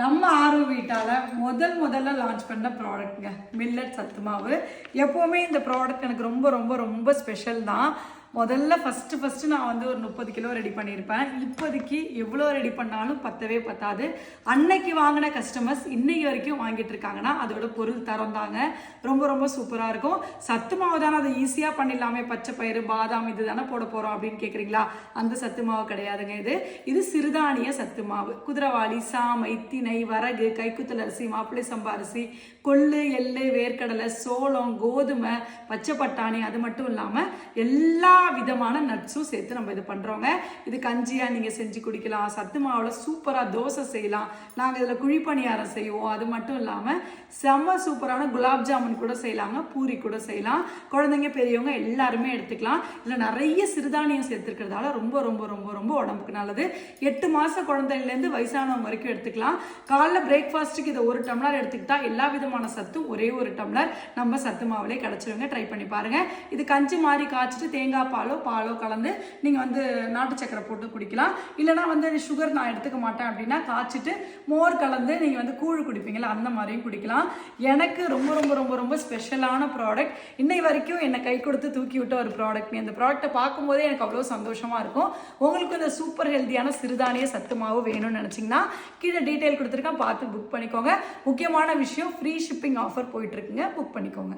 நம்ம ஆர்வ வீட்டால் முதல்ல லான்ச் பண்ண ப்ராடக்ட்ங்க மில்லட் சத்து மாவு. எப்போவுமே இந்த ப்ராடக்ட் எனக்கு ரொம்ப ரொம்ப ரொம்ப ஸ்பெஷல் தான். முதல்ல ஃபஸ்ட்டு நான் வந்து ஒரு 30 கிலோ ரெடி பண்ணியிருப்பேன். இப்போதைக்கு எவ்வளோ ரெடி பண்ணாலும் பத்தவே பத்தாது. அன்னைக்கு வாங்கின கஸ்டமர்ஸ் இன்னைக்கு வரைக்கும் வாங்கிட்டு இருக்காங்கன்னா அதோட பொருள் தரம் தாங்க ரொம்ப ரொம்ப சூப்பராக இருக்கும். சத்து மாவு தானே, அதை ஈஸியாக பண்ணிடலாமே, பச்சை பயிறு பாதாம் இது தானே போட போகிறோம் அப்படின்னு கேட்குறீங்களா? அந்த சத்து மாவு கிடையாதுங்க. இது சிறுதானிய சத்து மாவு. குதிரைவாளி, சாமை, திணை, வரகு, கைக்குத்தல் அரிசி, மாப்பிள்ளை சம்பா அரிசி, கொள்ளு, எள்ளு, வேர்க்கடலை, சோளம், கோதுமை, பச்சை பட்டாணி, அது மட்டும் இல்லாமல் எல்லா விதமான நட்ஸும் சேர்த்து நம்ம இது பண்ணுறோங்க. இது கஞ்சியாக நீங்கள் செஞ்சு குடிக்கலாம். சத்து மாவில் சூப்பராக தோசை செய்யலாம். நாங்கள் இதில் குழிப்பணியாரம் செய்வோம். அது மட்டும் இல்லாமல் செம்ம சூப்பரான குலாப் ஜாமுன் கூட செய்யலாங்க, பூரி கூட செய்யலாம். குழந்தைங்க பெரியவங்க எல்லாருமே எடுத்துக்கலாம். இதில் நிறைய சிறுதானியம் சேர்த்துருக்கிறதால ரொம்ப ரொம்ப ரொம்ப ரொம்ப உடம்புக்கு நல்லது. 8 மாத குழந்தைலேருந்து வயசானவங்க வரைக்கும் எடுத்துக்கலாம். காலைல பிரேக்ஃபாஸ்ட்டுக்கு இதை 1 டம்ளர் எடுத்துக்கிட்டா எல்லா விதமான சத்தும் ஒரே 1 டம்ளர் நம்ம சத்து மாவுலே கிடச்சிருங்க. ட்ரை பண்ணி பாருங்கள். இது கஞ்சி மாதிரி காய்ச்சிட்டு தேங்காய் பாலோ கலந்து நீங்கள் வந்து நாட்டு சக்கரை போட்டு குடிக்கலாம். இல்லைனா வந்து சுகர் நான் எடுத்துக்க மாட்டேன் அப்படின்னா காய்ச்சிட்டு மோர் கலந்து நீங்கள் வந்து கூழ் குடிப்பீங்களா, அந்த மாதிரியும் குடிக்கலாம். எனக்கு ரொம்ப ரொம்ப ரொம்ப ரொம்ப ஸ்பெஷலான ப்ராடக்ட். இன்னை வரைக்கும் என்னை கை கொடுத்து தூக்கி விட்ட ஒரு ப்ராடக்ட். இந்த ப்ராடக்ட்டை பார்க்கும்போதே எனக்கு அவ்வளோ சந்தோஷமாக இருக்கும். உங்களுக்கு இந்த சூப்பர் ஹெல்த்தியான சிறுதானிய சத்து மாவு வேணும்னு நினச்சிங்கன்னா கீழே டீட்டெயில் கொடுத்துருக்கேன், பார்த்து புக் பண்ணிக்கோங்க. முக்கியமான விஷயம், ஃப்ரீ ஷிப்பிங் ஆஃபர் போயிட்டுருக்குங்க, புக் பண்ணிக்கோங்க.